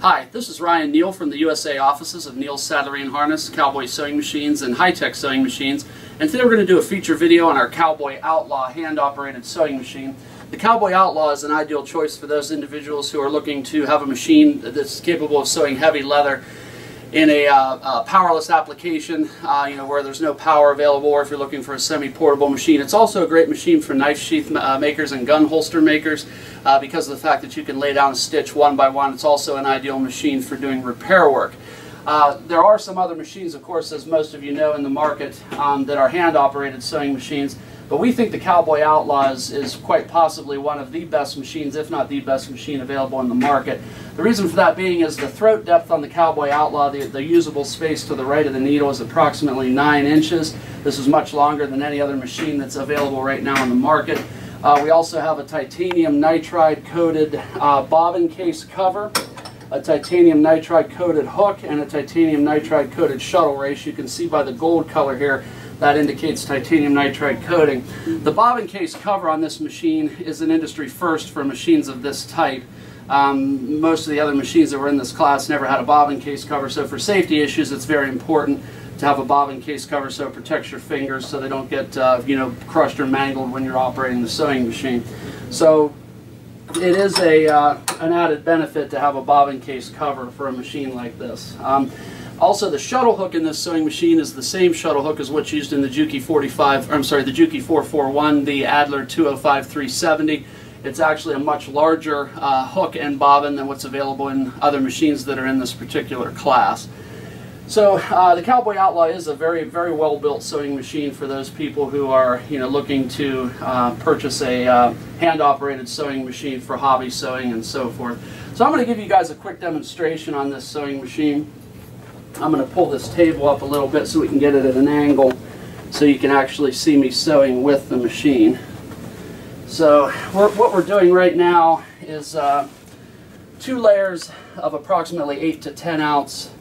Hi, this is Ryan Neal from the USA offices of Neal's Saddlery and Harness, COWBOY sewing machines, and high-tech sewing machines. And today we're going to do a feature video on our COWBOY OUTLAW hand-operated sewing machine. The COWBOY OUTLAW is an ideal choice for those individuals who are looking to have a machine that's capable of sewing heavy leather in a powerless application, where there's no power available, or if you're looking for a semi-portable machine. It's also a great machine for knife sheath makers and gun holster makers because of the fact that you can lay down a stitch one by one. It's also an ideal machine for doing repair work. There are some other machines, of course, as most of you know, in the market that are hand-operated sewing machines, but we think the COWBOY OUTLAW is quite possibly one of the best machines, if not the best machine available in the market. The reason for that being is the throat depth on the COWBOY OUTLAW, the usable space to the right of the needle, is approximately 9 inches. This is much longer than any other machine that's available right now in the market. We also have a titanium nitride coated bobbin case cover, a titanium nitride coated hook, and a titanium nitride coated shuttle race. You can see by the gold color here that indicates titanium nitride coating. The bobbin case cover on this machine is an industry first for machines of this type. Most of the other machines that were in this class never had a bobbin case cover, so for safety issues it's very important to have a bobbin case cover so it protects your fingers so they don't get crushed or mangled when you're operating the sewing machine. So it is an added benefit to have a bobbin case cover for a machine like this. Also, the shuttle hook in this sewing machine is the same shuttle hook as what's used in the Juki 441, the ADLER 205-370. It's actually a much larger hook and bobbin than what's available in other machines that are in this particular class. So the COWBOY OUTLAW is a very, very well-built sewing machine for those people who are, looking to purchase a hand-operated sewing machine for hobby sewing and so forth. So I'm going to give you guys a quick demonstration on this sewing machine. I'm going to pull this table up a little bit so we can get it at an angle so you can actually see me sewing with the machine. So what we're doing right now is 2 layers of approximately 8 to 10 ounce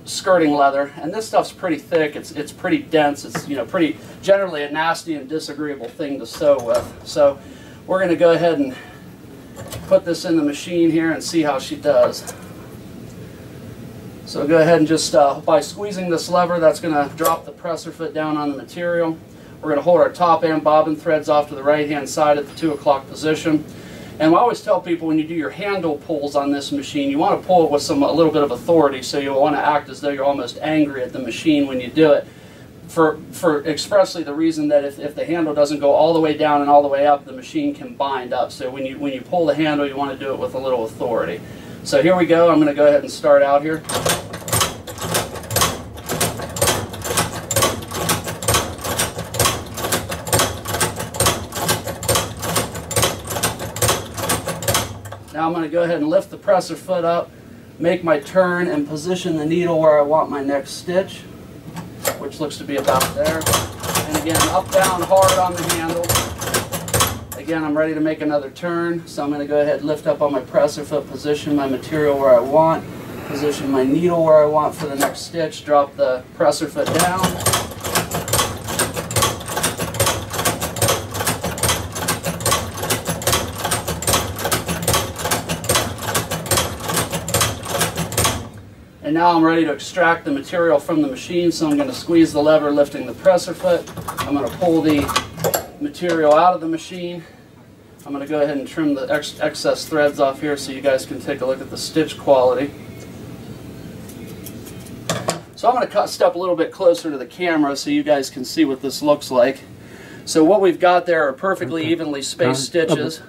skirting leather, and this stuff's pretty thick. It's pretty dense. It's pretty generally a nasty and disagreeable thing to sew with. So we're going to go ahead and put this in the machine here and see how she does. So go ahead and just by squeezing this lever, that's going to drop the presser foot down on the material. We're going to hold our top and bobbin threads off to the right hand side at the 2 o'clock position. And I always tell people when you do your handle pulls on this machine, you want to pull it with a little bit of authority, so you'll want to act as though you're almost angry at the machine when you do it, for expressly the reason that if the handle doesn't go all the way down and all the way up, the machine can bind up. So when you pull the handle, you want to do it with a little authority. So here we go. I'm going to go ahead and start out here. Now I'm going to go ahead and lift the presser foot up, make my turn, and position the needle where I want my next stitch, which looks to be about there. And again, up, down, hard on the handle. Again, I'm ready to make another turn, so I'm going to go ahead and lift up on my presser foot, position my material where I want, position my needle where I want for the next stitch, drop the presser foot down. And now I'm ready to extract the material from the machine, so I'm going to squeeze the lever lifting the presser foot. I'm going to pull the material out of the machine. I'm going to go ahead and trim the excess threads off here so you guys can take a look at the stitch quality. So I'm going to step a little bit closer to the camera so you guys can see what this looks like. So what we've got there are perfectly evenly spaced stitches.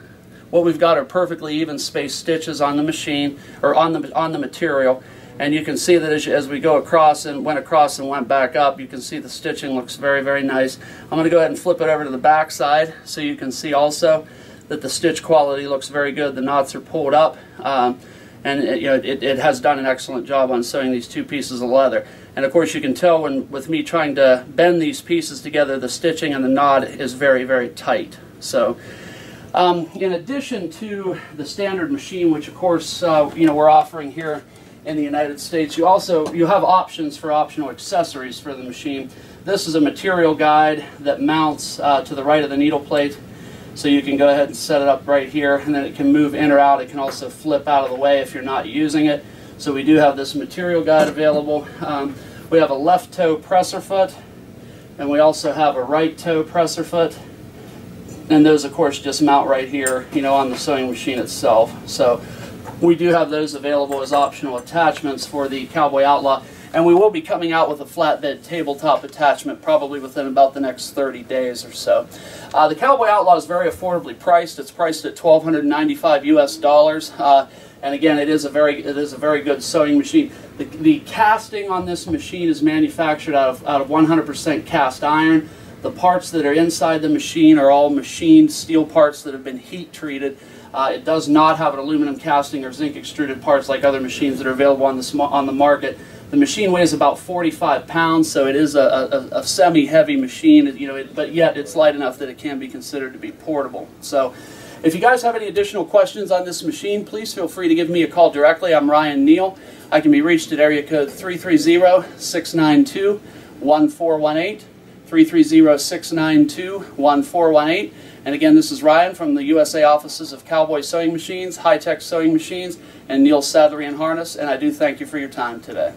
What we've got are perfectly even spaced stitches on the machine, or on the material. And you can see that as we go across and went across and went back up, you can see the stitching looks very, very nice. I'm going to go ahead and flip it over to the back side so you can see also that the stitch quality looks very good. The knots are pulled up, and it has done an excellent job on sewing these 2 pieces of leather. And of course you can tell with me trying to bend these pieces together, the stitching and the knot is very, very tight. So in addition to the standard machine, which of course we're offering here in the United States, you have options for optional accessories for the machine. This is a material guide that mounts to the right of the needle plate. So you can go ahead and set it up right here, and then it can move in or out. It can also flip out of the way if you're not using it. So we do have this material guide available. We have a left toe presser foot, and we also have a right toe presser foot. And those, of course, just mount right here, you know, on the sewing machine itself. So we do have those available as optional attachments for the COWBOY OUTLAW. And we will be coming out with a flatbed tabletop attachment probably within about the next 30 days or so. The COWBOY OUTLAW is very affordably priced. It's priced at $1,295 US. And again, it is a very good sewing machine. The casting on this machine is manufactured out of 100% cast iron. The parts that are inside the machine are all machined steel parts that have been heat treated. It does not have an aluminum casting or zinc extruded parts like other machines that are available on the market. The machine weighs about 45 pounds, so it is a semi-heavy machine, you know, but yet it's light enough that it can be considered to be portable. So if you guys have any additional questions on this machine, please feel free to give me a call directly. I'm Ryan Neal. I can be reached at area code 330-692-1418, 330-692-1418. And again, this is Ryan from the USA offices of COWBOY Sewing Machines, High Tech Sewing Machines, and Neal Saddlery and Harness, and I do thank you for your time today.